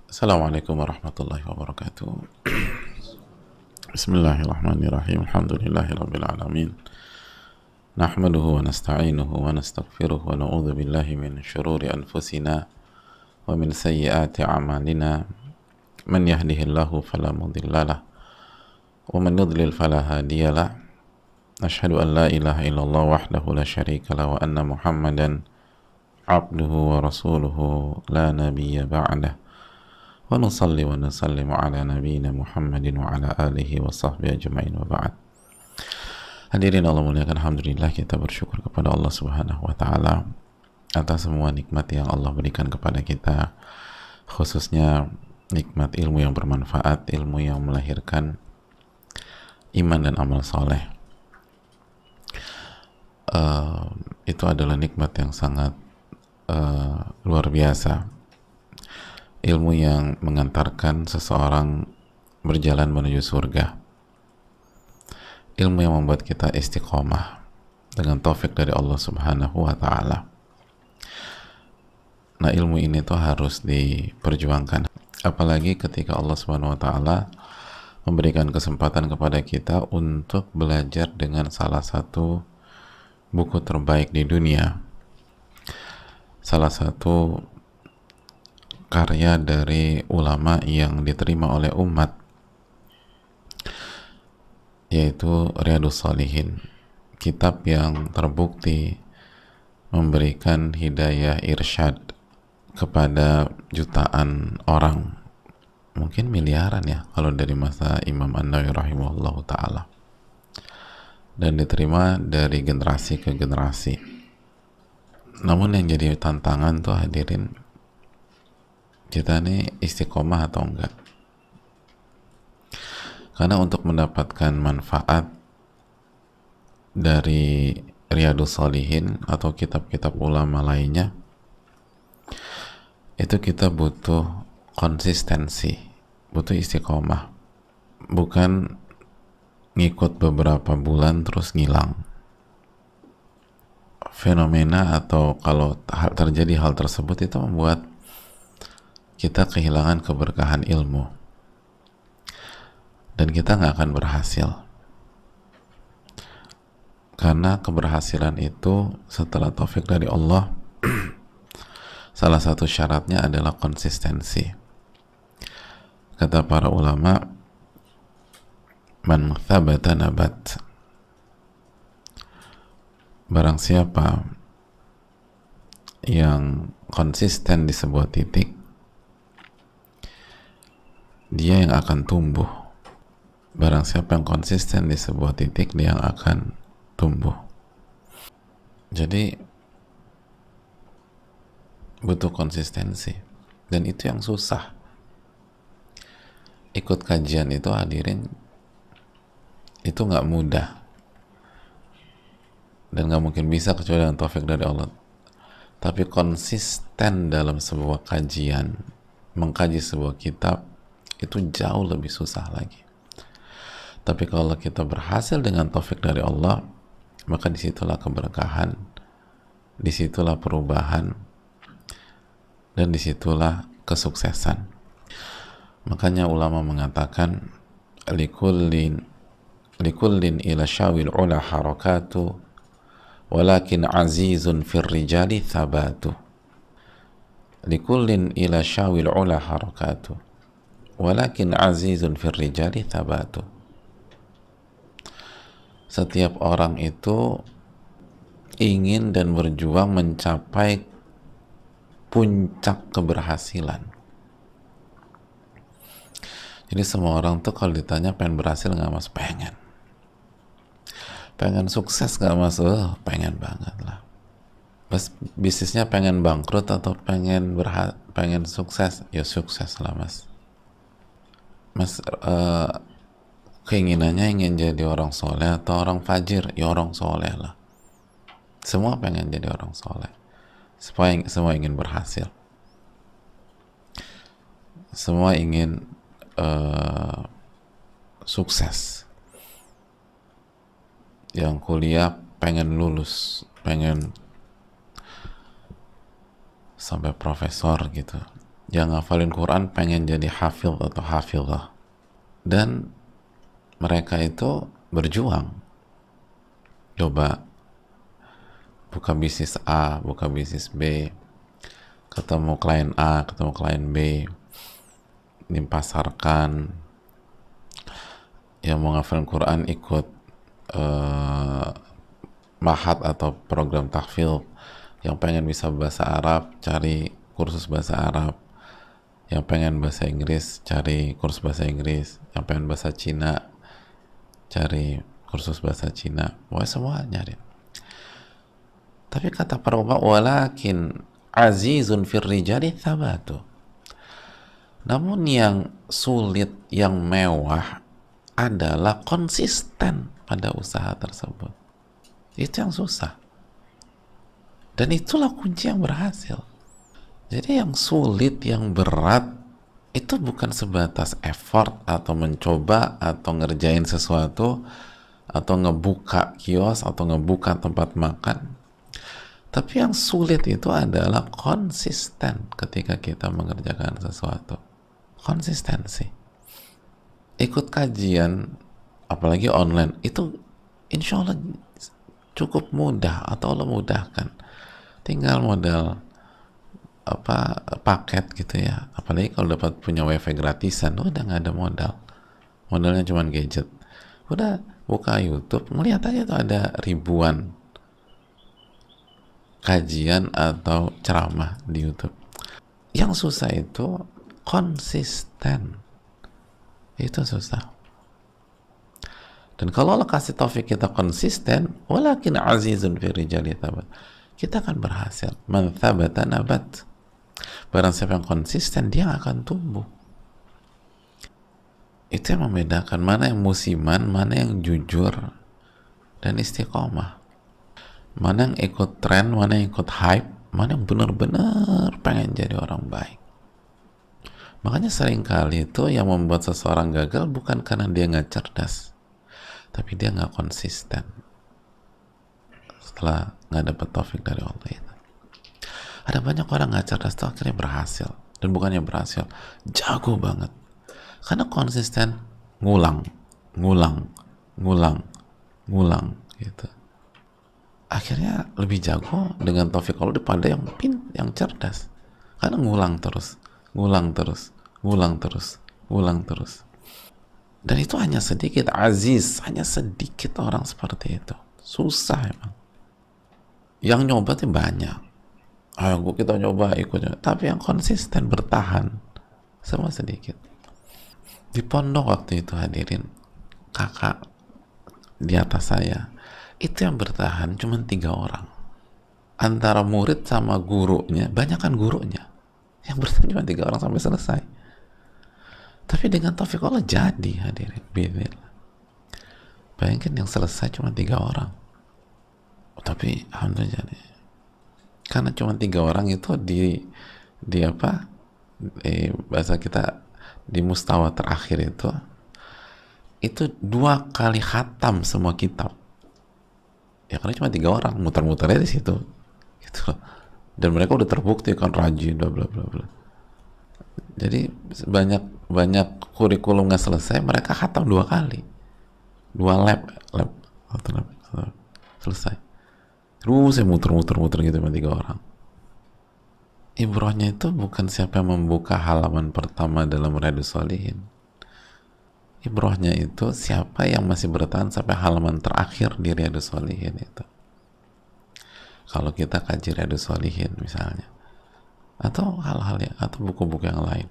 Assalamualaikum warahmatullahi wabarakatuh. Bismillahirrahmanirrahim. Alhamdulillahirabbil alamin. Nahmaduhu wa nasta'inuhu wa nastaghfiruh wa na'udzu billahi min syururi anfusina wa min sayyiati a'malina. Man yahdihillahu fala mudhillalah wa man yudlil fala hadiyalah. Asyhadu an la ilaha illallah wahdahu la syarika lah wa anna Muhammadan abduhu wa rasuluhu la nabiyya ba'dah. Wa nusalli wa nusallimu ala nabiyyina Muhammadin wa ala alihi wa sahbihi ajma'in wa ba'd. Hadirin Allah muliakan, alhamdulillah kita bersyukur kepada Allah Subhanahu wa taala atas semua nikmat yang Allah berikan kepada kita, khususnya nikmat ilmu yang bermanfaat, ilmu yang melahirkan iman dan amal soleh. Itu adalah nikmat yang sangat luar biasa, ilmu yang mengantarkan seseorang berjalan menuju surga, ilmu yang membuat kita istiqomah dengan taufik dari Allah Subhanahu wa ta'ala. Nah, ilmu ini tuh harus diperjuangkan, apalagi ketika Allah Subhanahu wa ta'ala memberikan kesempatan kepada kita untuk belajar dengan salah satu buku terbaik di dunia, salah satu karya dari ulama yang diterima oleh umat, yaitu Riyadhus Shalihin, kitab yang terbukti memberikan hidayah irsyad kepada jutaan orang, mungkin miliaran ya kalau dari masa Imam An-Nawawi rahimahullahu ta'ala, dan diterima dari generasi ke generasi. Namun yang jadi tantangan tuh, hadirin, kita nih istiqomah atau enggak. Karena untuk mendapatkan manfaat dari Riyadhus Shalihin atau kitab-kitab ulama lainnya, itu kita butuh konsistensi, butuh istiqomah, bukan ngikut beberapa bulan terus ngilang. Fenomena atau kalau terjadi hal tersebut itu membuat kita kehilangan keberkahan ilmu dan kita nggak akan berhasil, karena keberhasilan itu setelah taufik dari Allah salah satu syaratnya adalah konsistensi. Kata para ulama, man thabata nabat, barang siapa yang konsisten di sebuah titik, dia yang akan tumbuh. Barang siapa yang konsisten di sebuah titik, dia yang akan tumbuh. Jadi butuh konsistensi, dan itu yang susah. Ikut kajian itu, hadirin, itu nggak mudah dan nggak mungkin bisa kecuali dengan taufik dari Allah. Tapi konsisten dalam sebuah kajian, mengkaji sebuah kitab, itu jauh lebih susah lagi. Tapi kalau kita berhasil dengan taufik dari Allah, maka disitulah keberkahan, disitulah perubahan, dan disitulah kesuksesan. Makanya ulama mengatakan, likullin ila syawil ula harakatu walakin azizun fir rijali thabatu. Likullin ila syawil ula harakatu walakin azizun fir rijali thabatu. Setiap orang itu ingin dan berjuang mencapai puncak keberhasilan. Jadi semua orang tuh kalau ditanya pengen berhasil nggak, Mas? Pengen sukses nggak, Mas? Pengen banget lah. Mas, bisnisnya pengen bangkrut atau pengen sukses? Ya sukses lah, Mas. Mas, keinginannya ingin jadi orang soleh atau orang fajir? Ya orang soleh lah. Semua pengen jadi orang soleh. Semua ingin berhasil. Semua ingin sukses. Yang kuliah pengen lulus, pengen sampai profesor gitu. yang ngafalin Quran pengen jadi hafil atau hafizah, dan mereka itu berjuang, coba buka bisnis A, buka bisnis B, ketemu klien A, ketemu klien B, dipasarkan, yang mau ngafalin Quran ikut eh, mahat atau program tahfidz, yang pengen bisa bahasa Arab cari kursus bahasa Arab, yang pengen bahasa Inggris cari kursus bahasa Inggris, yang pengen bahasa Cina cari kursus bahasa Cina, pokoknya semua nyari. Tapi kata para ulama, walakin azizun fir rijali thabatu. Namun yang sulit, yang mewah adalah konsisten pada usaha tersebut. Itu yang susah. Dan itulah kunci yang berhasil. Jadi yang sulit, yang berat, itu bukan sebatas effort atau mencoba atau ngerjain sesuatu atau ngebuka kios atau ngebuka tempat makan. Tapi yang sulit itu adalah konsisten ketika kita mengerjakan sesuatu. Konsistensi. Ikut kajian, apalagi online, itu insya Allah cukup mudah atau Allah mudahkan. Tinggal modal paket gitu ya. Apalagi kalau dapat punya wifi gratisan, udah nggak ada modal. Modalnya cuma gadget. Udah buka YouTube, melihat aja tuh ada ribuan kajian atau ceramah di YouTube. Yang susah itu konsisten. Itu susah. Dan kalau Allah kasih taufik kita konsisten, walakin azizun fi rijali thabat, kita akan berhasil. Man thabata nabat. Barang siapa yang konsisten, dia akan tumbuh. Itu yang membedakan mana yang musiman, mana yang jujur dan istiqomah. Mana yang ikut tren, mana yang ikut hype, mana yang benar-benar pengen jadi orang baik. Makanya seringkali itu yang membuat seseorang gagal bukan karena dia nggak cerdas, tapi dia nggak konsisten setelah nggak dapat taufik dari Allah itu. Ada banyak orang nggak cerdas tuh akhirnya berhasil, dan bukannya berhasil, jago banget karena konsisten, ngulang gitu. Akhirnya lebih jago dengan taufik Allah daripada yang cerdas, karena ngulang terus. Dan itu hanya sedikit, Aziz, hanya sedikit orang seperti itu. Susah emang. Yang nyoba tuh banyak. Ayo kita nyoba, ikut. Tapi yang konsisten bertahan semua sedikit. Di pondok waktu itu hadirin, kakak di atas saya, itu yang bertahan cuma 3 orang. Antara murid sama gurunya, banyak kan gurunya. Yang bertahan cuma 3 orang sampai selesai. Tapi dengan taufik Allah jadi hadirin. Bayangin yang selesai cuma 3 orang. Tapi alhamdulillah jadi. Karena cuma 3 orang itu di bahasa kita di mustawa terakhir itu 2 kali khatam semua kitab. Ya karena cuma 3 orang, muter-muternya di situ. Gitu loh. Dan mereka udah terbukti kan rajin, bla bla bla bla. Jadi banyak kurikulum nggak selesai, mereka khatam 2 kali, 2 lab selesai. Terus saya muter gitu sama 3 orang. Ibrohnya itu bukan siapa yang membuka halaman pertama dalam Riyadhus Shalihin. Ibrohnya itu siapa yang masih bertahan sampai halaman terakhir di Riyadhus Shalihin itu. Kalau kita kaji Riyadhus Shalihin misalnya, atau hal-hal atau buku-buku yang lain,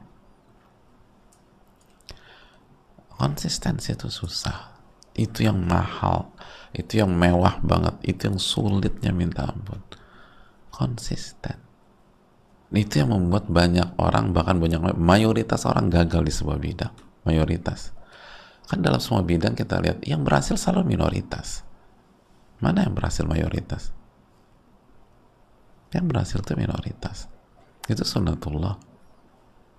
konsistensi itu susah. Itu yang mahal, itu yang mewah banget, itu yang sulitnya minta ampun. Konsisten. Itu yang membuat banyak orang, bahkan mayoritas orang gagal di sebuah bidang. Mayoritas. Kan dalam semua bidang kita lihat yang berhasil selalu minoritas. Mana yang berhasil mayoritas? Yang berhasil itu minoritas. Itu sunnatullah.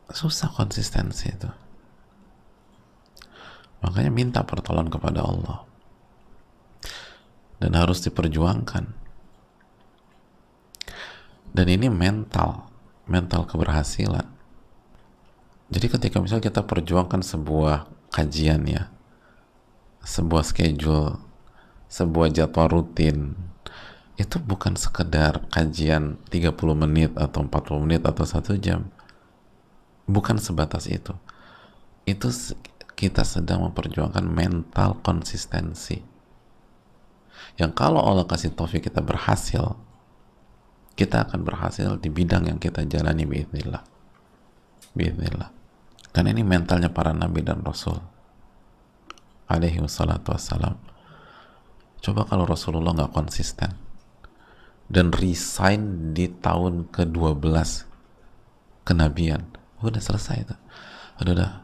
Susah konsistensi itu. Makanya minta pertolongan kepada Allah. Dan harus diperjuangkan. Dan ini mental keberhasilan. Jadi ketika misalnya kita perjuangkan sebuah kajian ya, sebuah schedule, sebuah jadwal rutin, itu bukan sekedar kajian 30 menit atau 40 menit atau 1 jam. Bukan sebatas itu. Itu kita sedang memperjuangkan mental konsistensi. Yang kalau Allah kasih taufik kita berhasil, kita akan berhasil di bidang yang kita jalani biiznillah. Biiznillah. Dan ini mentalnya para nabi dan rasul alaihi wassalatu wassalam. Coba kalau Rasulullah nggak konsisten dan resign di tahun ke-12 kenabian, udah selesai itu. Udah,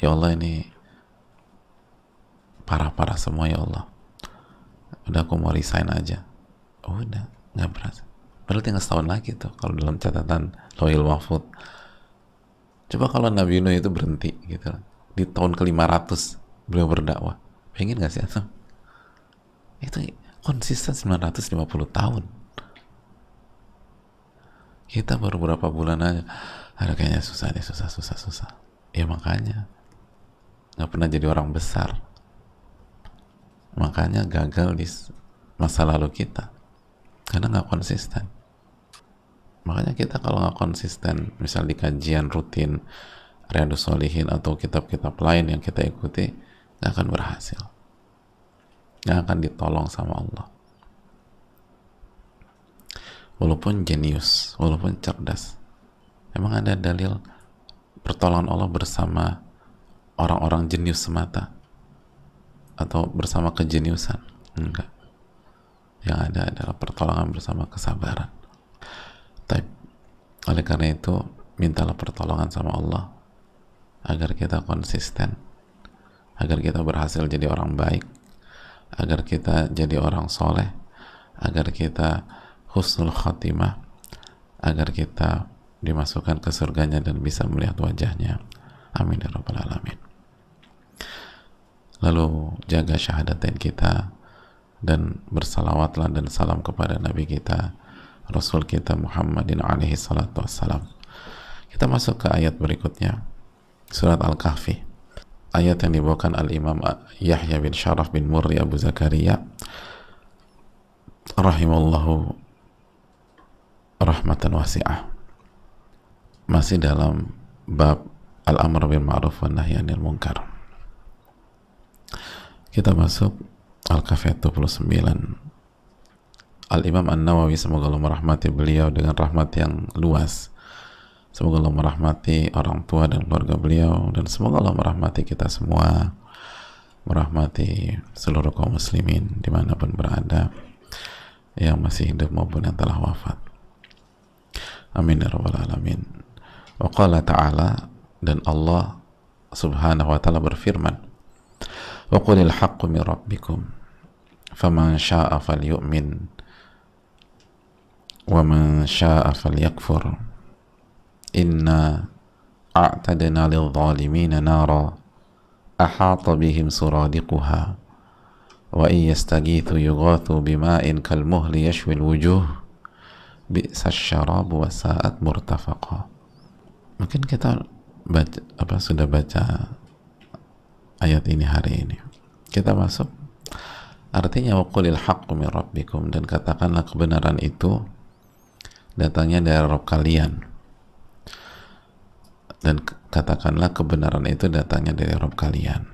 ya Allah ini parah-parah semua ya Allah. Udah aku mau resign aja. Udah, nggak berasa. Padahal tinggal setahun lagi tuh kalau dalam catatan Lauhil Mahfuz. Coba kalau Nabi Nuh itu berhenti gitu di tahun ke-500 beliau berdakwah. Pengen gak sih atau? Itu konsisten 950 tahun. Kita baru berapa bulan aja. Ada kayaknya susah deh, susah. Ya makanya nggak pernah jadi orang besar. Makanya gagal di masa lalu kita karena nggak konsisten. Makanya kita kalau nggak konsisten, misal di kajian rutin Riyadhus Shalihin atau kitab-kitab lain yang kita ikuti, nggak akan berhasil, nggak akan ditolong sama Allah. Walaupun jenius, walaupun cerdas, emang ada dalil pertolongan Allah bersama orang-orang jenius semata atau bersama kejeniusan? Enggak. Yang ada adalah pertolongan bersama kesabaran. Tapi oleh karena itu mintalah pertolongan sama Allah agar kita konsisten, agar kita berhasil jadi orang baik, agar kita jadi orang soleh, agar kita husnul khatimah, agar kita dimasukkan ke surganya dan bisa melihat wajahnya. Amin ya rabbal alamin. Lalu jaga syahadatain kita dan bersalawatlah dan salam kepada Nabi kita, Rasul kita Muhammadin alaihi salatu wassalam. Kita masuk ke ayat berikutnya, surat Al-Kahfi, ayat yang dibawakan Al-Imam Yahya bin Sharaf bin Murri Abu Zakaria rahimallahu rahmatan wasi'ah. Masih dalam bab Al-Amr bil Ma'ruf wa Nahy anil Munkar. Kita masuk Al-Kahfi 29. Al-Imam An-Nawawi, semoga Allah merahmati beliau dengan rahmat yang luas. Semoga Allah merahmati orang tua dan keluarga beliau, dan semoga Allah merahmati kita semua, merahmati seluruh kaum muslimin dimanapun berada, yang masih hidup maupun yang telah wafat. Amin ya rabbal alamin. Wa qala ta'ala, dan Allah subhanahu wa ta'ala berfirman, wa qulil haqqu min rabbikum faman sya'a falyu'min wa man sya'a falyakfur inna a'tadna lidh-dhalimina nara ahata bihim suradiquha wa in yastaghithu yughathu bima'in kalmuhli yashwil wujuh bi'sasy syarabu wa sa'at murtafaqa. Mungkin kita sudah baca ayat ini hari ini. Kita masuk artinya wa qulil haqqu min rabbikum, dan katakanlah kebenaran itu datangnya dari Rabb kalian, dan katakanlah kebenaran itu datangnya dari Rabb kalian.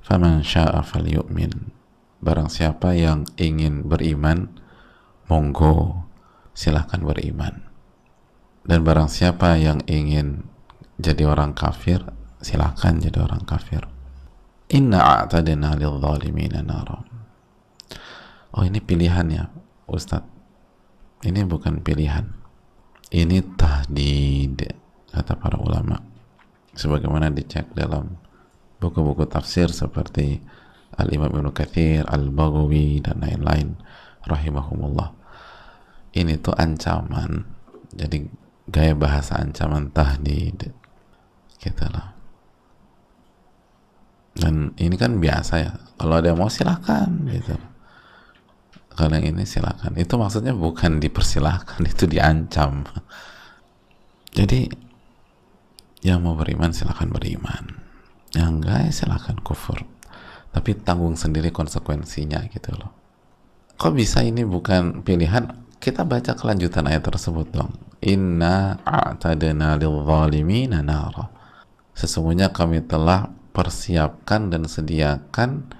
Faman sya'a falyu'min, barang siapa yang ingin beriman, monggo silahkan beriman, dan barang siapa yang ingin jadi orang kafir, silahkan jadi orang kafir. Inna a'tadna lidh-dhalimina nara. Oh, ini pilihannya Ustadz. Ini bukan pilihan, ini tahdid, kata para ulama, sebagaimana dicek dalam buku-buku tafsir seperti Al-Imam Ibnu Katsir, Al-Baghawi, dan lain-lain rahimahumullah. Ini tuh ancaman, jadi gaya bahasa ancaman, tahdid gitu lah. Dan ini kan biasa ya, kalau ada yang mau silakan gitu, kalau yang ini silakan. Itu maksudnya bukan dipersilahkan, itu diancam. Jadi Yang mau beriman silahkan beriman, yang enggak ya silahkan kufur, tapi tanggung sendiri konsekuensinya gitu loh. Kok bisa ini bukan pilihan? Kita baca kelanjutan ayat tersebut dong. Inna a'tadna lil-zalimina nara. Sesungguhnya kami telah persiapkan dan sediakan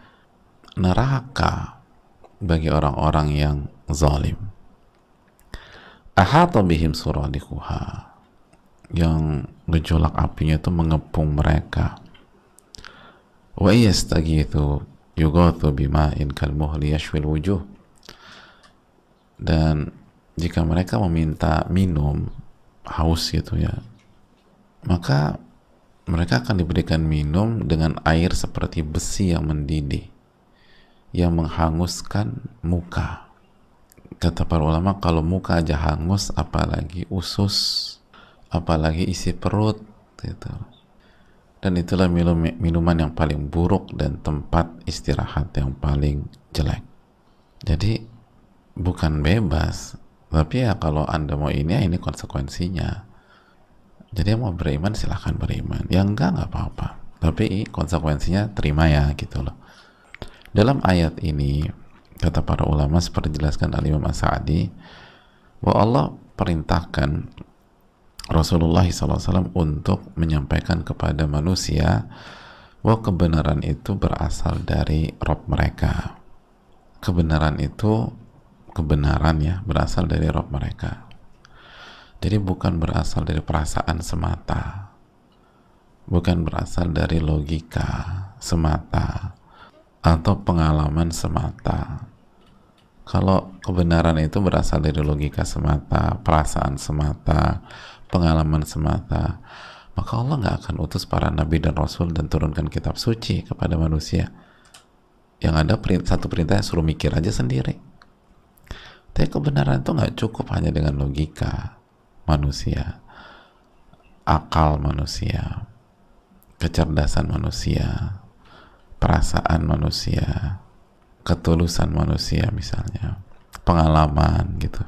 neraka bagi orang-orang yang zalim. Ahata bihim suradikuha. Yang gejolak apinya itu mengepung mereka. Wa yastaghithu yughathu bima'in kalmuhli yashwil wujuh. Dan jika mereka meminta minum, haus gitu ya, maka mereka akan diberikan minum dengan air seperti besi yang mendidih, yang menghanguskan muka. Kata para ulama, kalau muka aja hangus, apalagi usus, apalagi isi perut gitu. Dan itulah minuman yang paling buruk dan tempat istirahat yang paling jelek. Jadi bukan bebas, tapi ya kalau Anda mau ini, ya ini konsekuensinya. Jadi yang mau beriman silahkan beriman, yang enggak nggak apa-apa, tapi konsekuensinya terima ya gitu loh. Dalam ayat ini kata para ulama seperti dijelaskan Al-Imam As-Sa'di, bahwa Allah perintahkan Rasulullah SAW untuk menyampaikan kepada manusia bahwa kebenaran itu berasal dari Rabb mereka. Kebenaran itu ya berasal dari Rabb mereka. Jadi bukan berasal dari perasaan semata, bukan berasal dari logika semata atau pengalaman semata. Kalau kebenaran itu berasal dari logika semata, perasaan semata, pengalaman semata, maka Allah nggak akan utus para nabi dan rasul dan turunkan kitab suci kepada manusia. Yang ada satu perintah, suruh mikir aja sendiri. Tapi kebenaran itu nggak cukup hanya dengan logika manusia, akal manusia, kecerdasan manusia, perasaan manusia, ketulusan manusia misalnya, pengalaman gitu.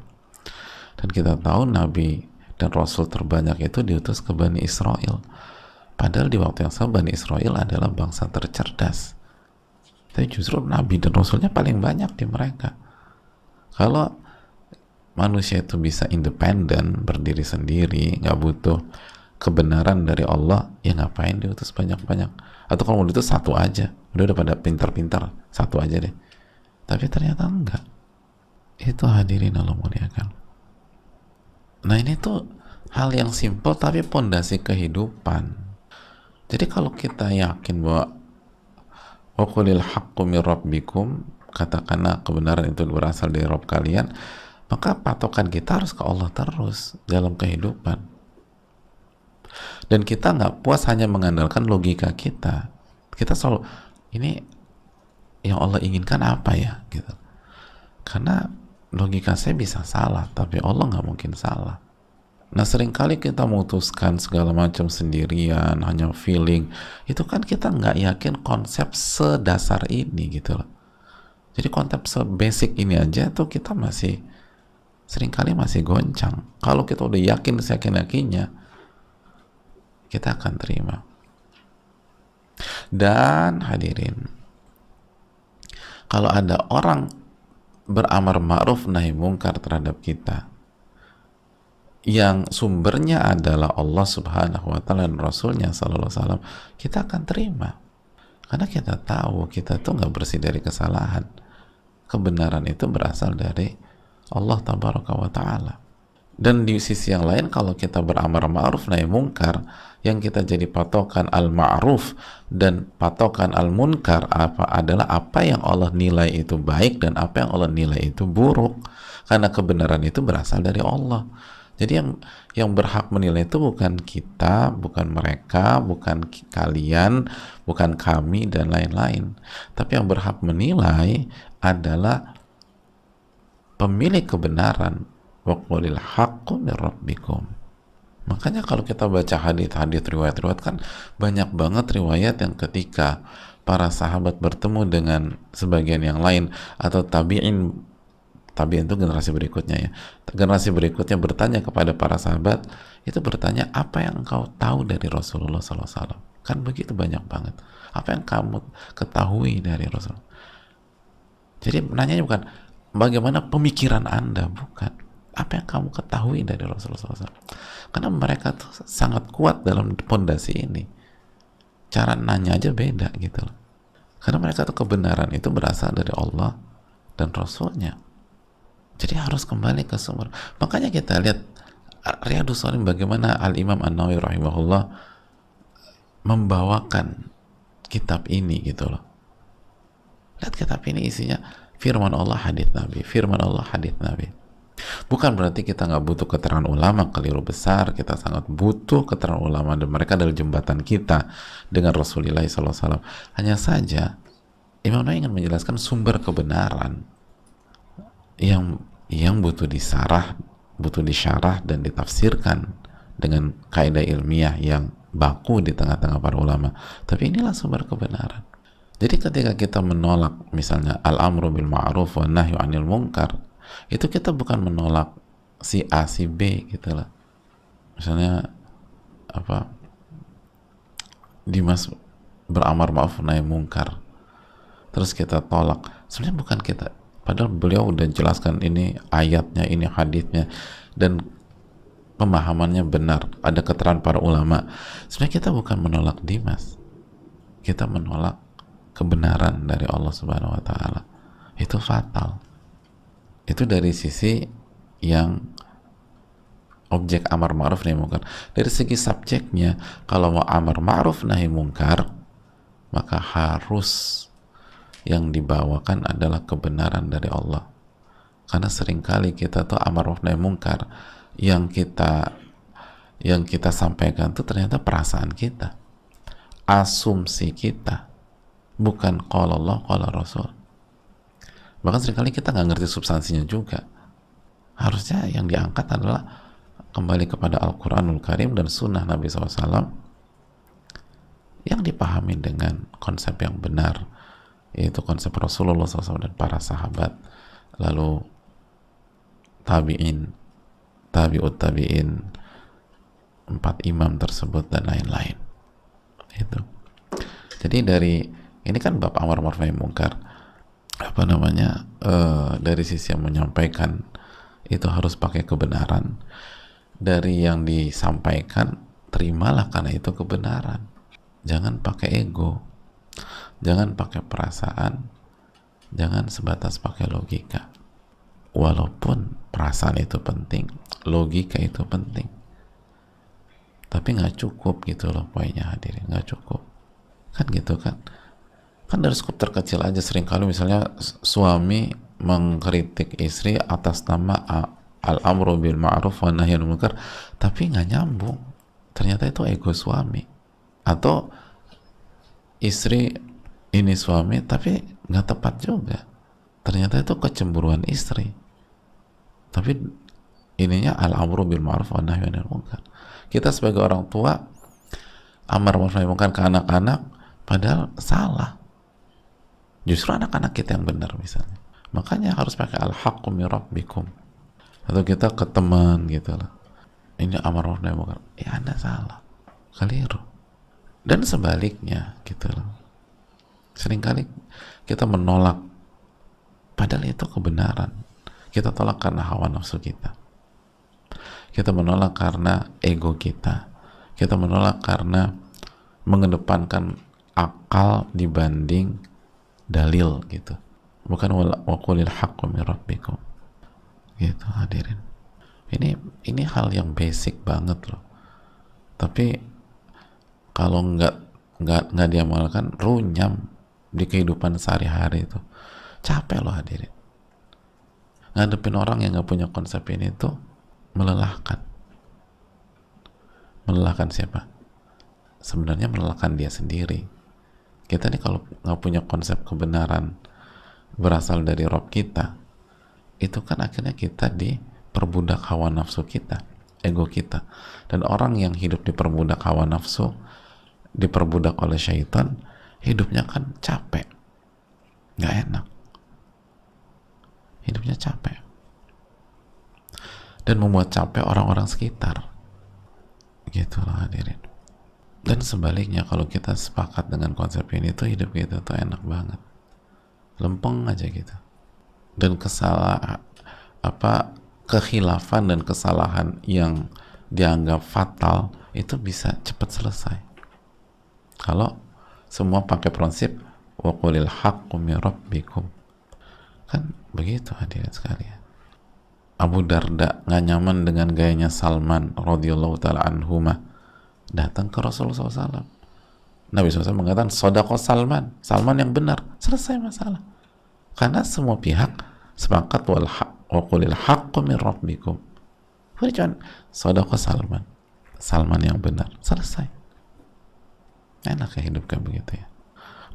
Dan kita tahu Nabi dan Rasul terbanyak itu diutus ke Bani Israel. Padahal di waktu yang sama Bani Israel adalah bangsa tercerdas. Tapi justru Nabi dan Rasulnya paling banyak di mereka. Kalau manusia itu bisa independen, berdiri sendiri, nggak butuh kebenaran dari Allah, ya ngapain diutus banyak-banyak? Atau kalau mau diutus satu aja, udah pada pintar-pintar, satu aja deh. Tapi ternyata enggak. Itu hadirin Allah muliakan. Nah ini tuh hal yang simpel tapi pondasi kehidupan. Jadi kalau kita yakin bahwa wa qulil haqqu mir rabbikum, katakanlah kebenaran itu berasal dari Rabb kalian, maka patokan kita harus ke Allah terus dalam kehidupan. Dan kita nggak puas hanya mengandalkan logika kita. Kita selalu, ini yang Allah inginkan apa ya? Gitu. Karena logika saya bisa salah, tapi Allah nggak mungkin salah. Nah seringkali kita memutuskan segala macam sendirian, hanya feeling. Itu kan kita nggak yakin konsep sedasar ini gitu loh. Jadi konsep sebasic ini aja tuh kita seringkali masih goncang. Kalau kita udah yakin seyakin-yakinnya, kita akan terima. Dan hadirin, kalau ada orang beramar ma'ruf nahi mungkar terhadap kita yang sumbernya adalah Allah Subhanahu wa ta'ala dan Rasulnya sallallahu alaihi wasallam, kita akan terima. Karena kita tahu kita tuh nggak bersih dari kesalahan. Kebenaran itu berasal dari Allah tabaraka wa ta'ala. Dan di sisi yang lain, kalau kita beramar ma'ruf nahi mungkar, yang kita jadi patokan al-ma'ruf dan patokan al-munkar adalah apa yang Allah nilai itu baik dan apa yang Allah nilai itu buruk. Karena kebenaran itu berasal dari Allah. Jadi yang berhak menilai itu bukan kita, bukan mereka, bukan kalian, bukan kami dan lain-lain. Tapi yang berhak menilai adalah pemilik kebenaran. Wa qulil haqqu mir rabbikum. Makanya kalau kita baca hadits riwayat-riwayat, kan banyak banget riwayat yang ketika para sahabat bertemu dengan sebagian yang lain atau tabi'in itu generasi berikutnya ya. Generasi berikutnya bertanya kepada para sahabat, itu bertanya, apa yang engkau tahu dari Rasulullah SAW? Kan begitu banyak banget. Apa yang kamu ketahui dari Rasulullah? Jadi nanyanya bukan bagaimana pemikiran Anda, bukan. Apa yang kamu ketahui dari Rasulullah SAW? Karena mereka tuh sangat kuat dalam pondasi ini. Cara nanya aja beda gitu loh. Karena mereka tuh kebenaran itu berasal dari Allah dan Rasulnya. Jadi harus kembali ke sumber. Makanya kita lihat Riyadhus Shalihin bagaimana Al-Imam An-Nawawi rahimahullah membawakan kitab ini gitu loh. Lihat kitab ini isinya firman Allah, hadits Nabi, firman Allah, hadits Nabi. Bukan berarti kita nggak butuh keterangan ulama, keliru besar. Kita sangat butuh keterangan ulama dan mereka adalah jembatan kita dengan Rasulullah SAW. Hanya saja Imam Nawawi ingin menjelaskan sumber kebenaran yang butuh disarah, butuh disyarah dan ditafsirkan dengan kaidah ilmiah yang baku di tengah-tengah para ulama. Tapi inilah sumber kebenaran. Jadi ketika kita menolak misalnya al-amru bil ma'ruf wa nahyu 'anil munkar, itu kita bukan menolak si A si B gitu lah. Misalnya apa, Dimas beramar ma'ruf nahi munkar, terus kita tolak. Sebenarnya bukan kita, padahal beliau udah jelaskan ini ayatnya, ini haditsnya, dan pemahamannya benar, ada keterangan para ulama. Sebenarnya kita bukan menolak Dimas, kita menolak kebenaran dari Allah Subhanahu wa Ta'ala. Itu fatal. Itu dari sisi yang objek amar ma'ruf nahi munkar. Dari segi subjeknya, kalau mau amar ma'ruf nahi munkar, maka harus yang dibawakan adalah kebenaran dari Allah. Karena seringkali kita tuh amar ma'ruf nahi munkar yang kita sampaikan tuh ternyata perasaan kita, asumsi kita, bukan qala Allah qala Rasul. Bahkan seringkali kita nggak ngerti substansinya juga. Harusnya yang diangkat adalah kembali kepada Al-Quranul Karim dan Sunnah Nabi SAW yang dipahami dengan konsep yang benar, yaitu konsep Rasulullah SAW dan para sahabat, lalu tabi'in, tabi'ut tabi'in, 4 imam tersebut dan lain-lain. Itu. Jadi dari ini kan bab amar ma'ruf nahi munkar, dari sisi yang menyampaikan itu harus pakai kebenaran. Dari yang disampaikan terimalah karena itu kebenaran. Jangan pakai ego, jangan pakai perasaan, jangan sebatas pakai logika. Walaupun perasaan itu penting, logika itu penting, tapi nggak cukup gitu loh poinnya hadirin, nggak cukup kan gitu kan. Kan dari skup terkecil aja seringkali misalnya suami mengkritik istri atas nama al-amru bil ma'ruf wa nahyi 'anil munkar, tapi nggak nyambung, ternyata itu ego suami. Atau istri ini suami tapi nggak tepat juga, ternyata itu kecemburuan istri, tapi ininya al-amru bil ma'ruf wa nahyi 'anil munkar. Kita sebagai orang tua amar ma'ruf nahi munkar ke anak-anak padahal salah, justru anak-anak kita yang benar misalnya. Makanya harus pakai al-haqqu min rabbikum. Atau kita ke teman gitu lah, ini amar ma'ruf nahi munkar, ya Anda salah, keliru. Dan sebaliknya gitu loh, seringkali kita menolak padahal itu kebenaran. Kita tolak karena hawa nafsu kita, kita menolak karena ego kita menolak karena mengedepankan akal dibanding dalil gitu. Bukan waqulil haqqu min rabbikum gitu hadirin. Ini hal yang basic banget loh, tapi kalau nggak diamalkan runyam di kehidupan sehari-hari itu. Capek loh hadirin, ngadepin orang yang nggak punya konsep ini tuh melelahkan. Melelahkan siapa? Sebenarnya melelahkan dia sendiri. Kita nih kalau nggak punya konsep kebenaran berasal dari Rob kita, itu kan akhirnya kita diperbudak hawa nafsu kita, ego kita. Dan orang yang hidup diperbudak hawa nafsu, diperbudak oleh syaitan, hidupnya kan capek, nggak enak, hidupnya capek, dan membuat capek orang-orang sekitar. gitu loh hadirin. Dan sebaliknya, kalau kita sepakat dengan konsep ini tuh hidup kita tuh enak banget, lempeng aja gitu. Dan kekhilafan dan kesalahan yang dianggap fatal itu bisa cepat selesai kalau semua pakai prinsip wa qulil haqqu min rabbikum. Kan begitu hadirin sekalian. Abu Darda nggak nyaman dengan gayanya Salman radhiyallahu taala anhuma, datang ke Rasulullah SAW. Nabi SAW mengatakan sodaqo Salman, Salman yang benar, selesai masalah. Karena semua pihak sepakat wa qulil haqqu min rabbikum. Udah cuman sodaqo Salman, Salman yang benar, selesai. Enak ya hidup kayak begitu ya.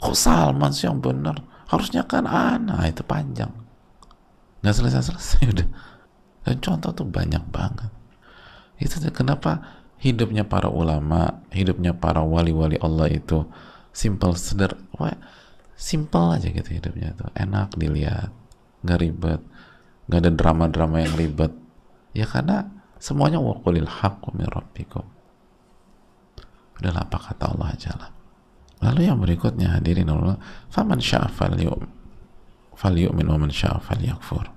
Kok Salman sih yang benar? Harusnya kan anak, itu panjang. Nggak selesai-selesai udah. Dan contoh tuh banyak banget. Itu kenapa hidupnya para ulama, hidupnya para wali-wali Allah itu simple, simple aja gitu hidupnya tuh. Enak dilihat, nggak ribet, nggak ada drama-drama yang ribet. Ya karena semuanya wa qulil haqqu min rabbikum. Udahlah, apa kata Allah aja lah. Lalu yang berikutnya hadirin Allah, faman syaa falyu'min wa man syaa falyakfur.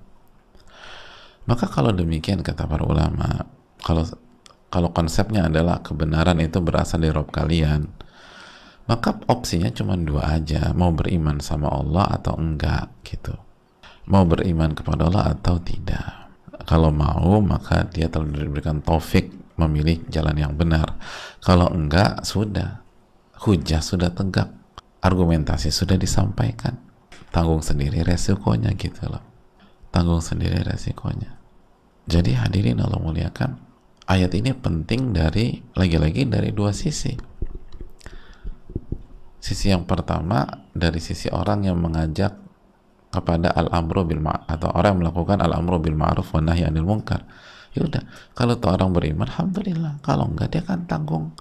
Maka kalau demikian kata para ulama, kalau konsepnya adalah kebenaran itu berasal dari Rabb kalian, maka opsinya cuma dua aja, mau beriman sama Allah atau enggak gitu. Mau beriman kepada Allah atau tidak. Kalau mau, maka dia telah diberikan taufik memilih jalan yang benar. Kalau enggak, sudah, hujah sudah tegak, argumentasi sudah disampaikan, tanggung sendiri resikonya gitu loh. Tanggung sendiri resikonya. Jadi hadirin Allah muliakan, ayat ini penting lagi-lagi dari dua sisi. Sisi yang pertama dari sisi orang yang mengajak kepada al-amru bil ma'ruf, atau orang yang melakukan al-amru bil ma'ruf wa nahyi 'anil munkar. Ya udah, kalau tuh orang beriman alhamdulillah, kalau enggak dia akan tanggung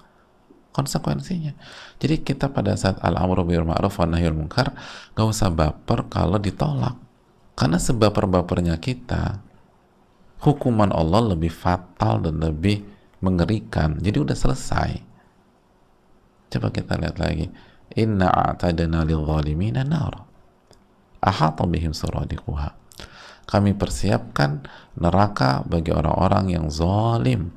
konsekuensinya. Jadi kita pada saat al-amru bil ma'ruf wa nahyi 'anil munkar gak usah baper kalau ditolak. Karena sebaper-bapernya kita, hukuman Allah lebih fatal dan lebih mengerikan. Jadi udah selesai. Coba kita lihat lagi. Inna a'tadna lidh-dhalimina nar ahata bihim suradiquha. Kami persiapkan neraka bagi orang-orang yang zalim,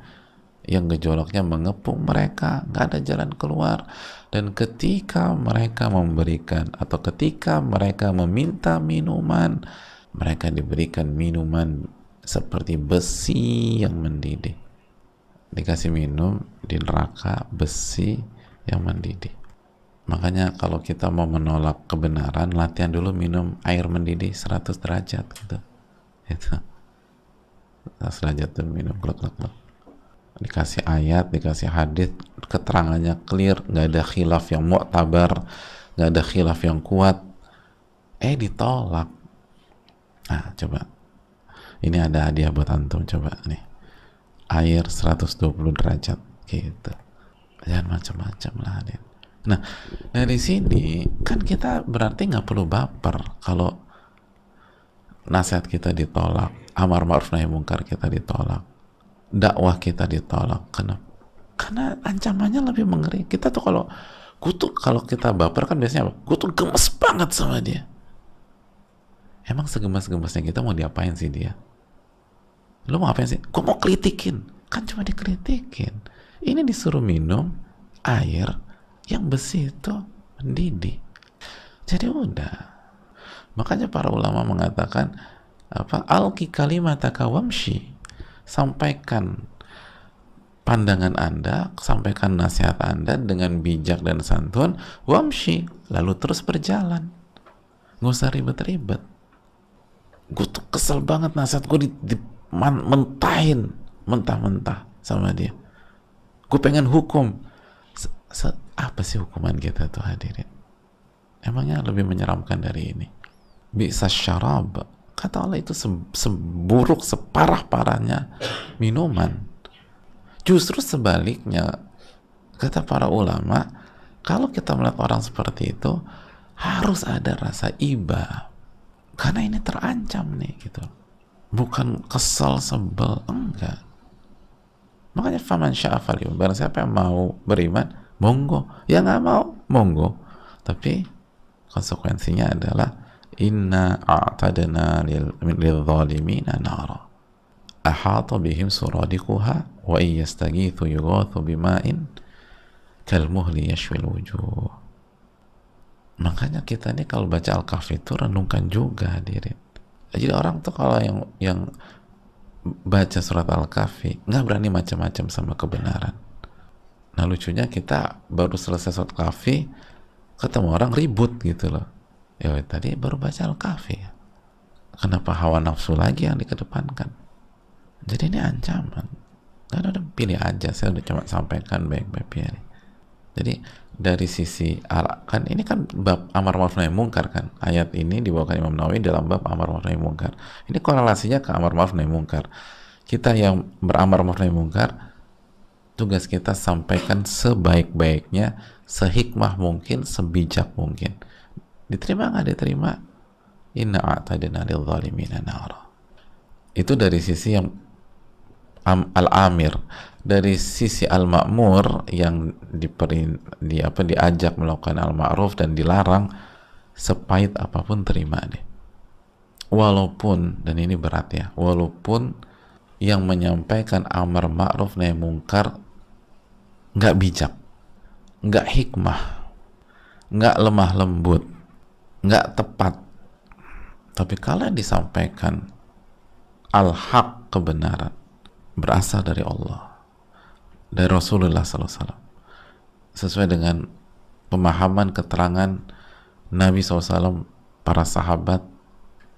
yang gejolaknya mengepung mereka, nggak ada jalan keluar. Dan ketika mereka memberikan atau ketika mereka meminta minuman, mereka diberikan minuman seperti besi yang mendidih. Dikasih minum di neraka besi yang mendidih. Makanya kalau kita mau menolak kebenaran, latihan dulu minum air mendidih 100 derajat gitu. Itu 100 derajat tuh minum glek. Dikasih ayat, dikasih hadits, keterangannya clear, nggak ada khilaf yang mu'tabar, nggak ada khilaf yang kuat, ditolak. Nah coba, ini ada hadiah buat antum, coba nih, air 120 derajat gitu. Jangan macam-macam lah hadirin. Nah dari sini kan kita berarti nggak perlu baper kalau nasihat kita ditolak, amar ma'ruf nahi munkar kita ditolak, dakwah kita ditolak. Kenapa? Karena ancamannya lebih mengeri. Kita tuh kalau kita baper kan biasanya apa? Gue tuh gemes banget sama dia. Emang segemas-gemasnya kita mau diapain sih dia? Lo mau apain sih? Gue mau kritikin. Kan cuma dikritikin. Ini disuruh minum air yang besi itu mendidih. Jadi udah. Makanya para ulama mengatakan alqi kalimataka wamshi. Sampaikan pandangan Anda, sampaikan nasihat Anda dengan bijak dan santun, wamshi, lalu terus berjalan. Nggak usah ribet-ribet. Gue tuh kesel banget nasihat gue mentahin mentah-mentah sama dia. Gue pengen hukum. Apa sih hukuman kita tuh hadirin? Emangnya lebih menyeramkan dari ini? Bisa syarab, kata Allah itu seburuk, separah-parahnya minuman. Justru sebaliknya, kata para ulama, kalau kita melihat orang seperti itu harus ada rasa iba, karena ini terancam nih gitu. Bukan kesel, sebel, enggak. Makanya faman syaa falyu'min, barang siapa yang mau beriman, monggo. Yang nggak mau, monggo. Tapi konsekuensinya adalah inna a'tadna lil-zalimina nara ahata bihim suradiquha wa iyastaghithu yughathu bima'in kalmuhli yashwil wujuh. Makanya kita ini kalau baca Al-Kahfi itu renungkan juga hadirin. Jadi orang tuh kalau yang baca surat Al-Kahfi nggak berani macam-macam sama kebenaran. Nah lucunya kita baru selesai surat Al-Kahfi ketemu orang ribut gitu loh. Ya tadi baru baca Al-Kahfi, kenapa hawa nafsu lagi yang dikedepankan? Jadi ini ancaman. Kan udah pilih aja, saya udah cuma sampaikan baik-baik pilih. Jadi dari sisi kan ini kan bab amar ma'ruf nahi mungkar kan, ayat ini dibawakan Imam Nawawi dalam bab amar ma'ruf nahi mungkar. Ini korelasinya ke amar ma'ruf nahi mungkar. Kita yang beramar ma'ruf nahi mungkar, tugas kita sampaikan sebaik-baiknya, sehikmah mungkin, sebijak mungkin. Diterima nggak diterima, inna a'tadna lil-zalimina nara. Itu dari sisi yang al-amir. Dari sisi al-ma'mur yang diajak melakukan al-ma'ruf dan dilarang, sepahit apapun terima deh. Walaupun, dan ini berat ya, walaupun yang menyampaikan amar ma'ruf nahi mungkar nggak bijak, nggak hikmah, nggak lemah lembut, nggak tepat, tapi kalau disampaikan al-haq, kebenaran, berasal dari Allah, dari Rasulullah SAW, sesuai dengan pemahaman keterangan Nabi SAW, para sahabat,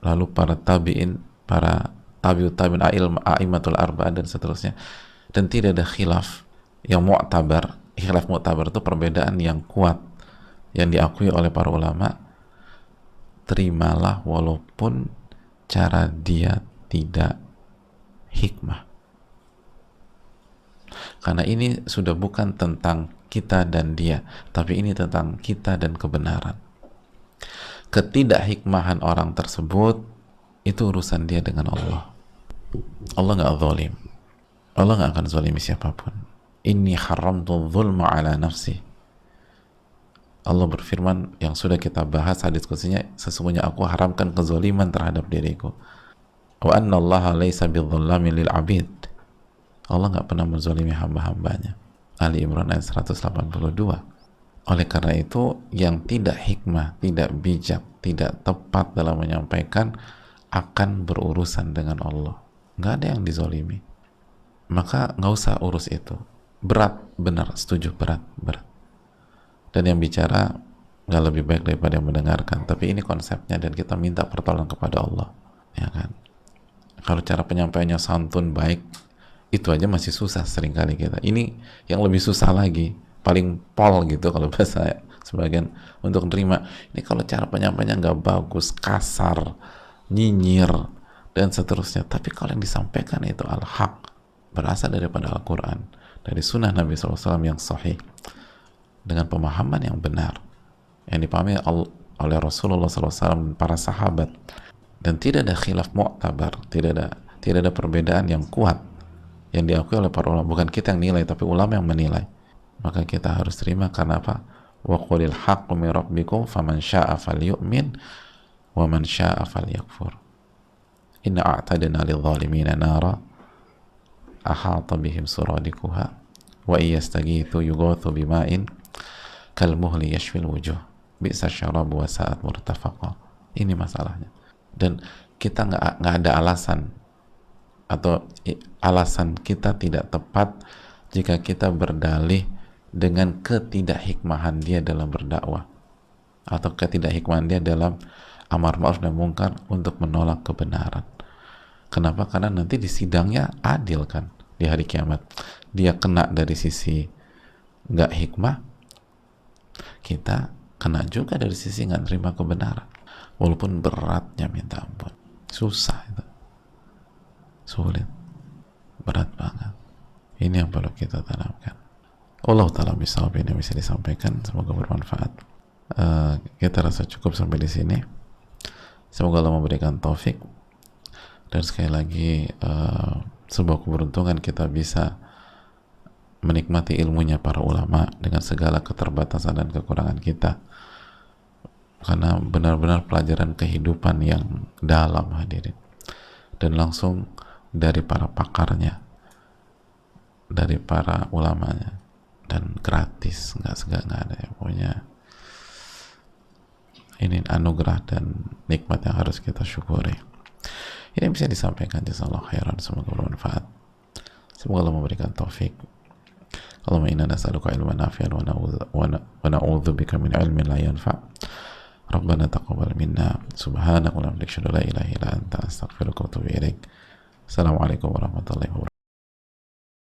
lalu para tabi'in, para tabi'ut tabi'in, a'immatul arba'ah dan seterusnya, dan tidak ada khilaf yang mu'tabar. Khilaf mu'tabar itu perbedaan yang kuat yang diakui oleh para ulama. Terimalah walaupun cara dia tidak hikmah, karena ini sudah bukan tentang kita dan dia, tapi ini tentang kita dan kebenaran. Ketidakhikmahan orang tersebut itu urusan dia dengan Allah. Allah nggak zalim, Allah nggak akan zalimi siapapun. Inni haramtu dzulma ala nafsi. Allah berfirman yang sudah kita bahas hadis kutsinya, sesungguhnya aku haramkan kezaliman terhadap diriku. Wa anna allaha laysa bidzallami lil abid. Allah nggak pernah menzalimi hamba-hambanya. Ali Imran ayat 182. Oleh karena itu, yang tidak hikmah, tidak bijak, tidak tepat dalam menyampaikan akan berurusan dengan Allah. Nggak ada yang dizalimi. Maka nggak usah urus itu. Berat, benar, setuju, berat. Dan yang bicara nggak lebih baik daripada yang mendengarkan. Tapi ini konsepnya, dan kita minta pertolongan kepada Allah. Ya kan? Kalau cara penyampaiannya santun, baik, itu aja masih susah seringkali kita. Ini yang lebih susah lagi, paling pol gitu kalau bahasa sebagian untuk nerima. Ini kalau cara penyampaiannya nggak bagus, kasar, nyinyir, dan seterusnya. Tapi kalau yang disampaikan itu al-haq, berasal daripada Al-Quran, dari sunnah Nabi SAW yang sahih, dengan pemahaman yang benar, yang dipahami oleh Rasulullah SAW dan para sahabat, dan tidak ada khilaf mu'tabar, tidak ada perbedaan yang kuat yang diakui oleh para ulama. Bukan kita yang nilai, tapi ulama yang menilai. Maka kita harus terima. Karena apa? Wa qulil haqqu min rabbikum faman syaa'a falyu'min wa man syaa'a falyakfur. Inna a'tadna lidh-dhalimina nara ahata bihim suradiquha wa iyastaghithu yughathu bima'in kalmuhli yashwil wujuh bi'sa syarabu wa sa'at murtafaqa. Ini masalahnya. Dan kita nggak ada alasan, atau alasan kita tidak tepat jika kita berdalih dengan ketidakhikmahan dia dalam berdakwah, atau ketidakhikmahan dia dalam amar ma'ruf nahi mungkar untuk menolak kebenaran. Kenapa? Karena nanti di sidangnya adil kan, di hari kiamat. Dia kena dari sisi nggak hikmah, kita kena juga dari sisi nggak terima kebenaran, walaupun beratnya minta ampun. Susah itu, sulit, berat banget. Ini yang perlu kita tanamkan. Allah Ta'ala bisa ini bisa disampaikan, semoga bermanfaat. Kita rasa cukup sampai di sini. Semoga Allah memberikan taufik, dan sekali lagi sebuah keberuntungan kita bisa menikmati ilmunya para ulama dengan segala keterbatasan dan kekurangan kita, karena benar-benar pelajaran kehidupan yang dalam hadirin, dan langsung dari para pakarnya, dari para ulamanya, dan gratis, nggak ada ya. Pokoknya ini anugerah dan nikmat yang harus kita syukuri. Ini bisa disampaikan, jazakallahu khairan, semoga bermanfaat, semoga Allah memberikan taufik. Allahumma inna nas'aluka ilman nafi'an wa na'udzubika min ilmin la yanfa'. Rabbana taqabbal minna subhanaka wa la ilaha illa anta astaghfiruka wa atubu ilaik. Assalamualaikum warahmatullahi wabarakatuh.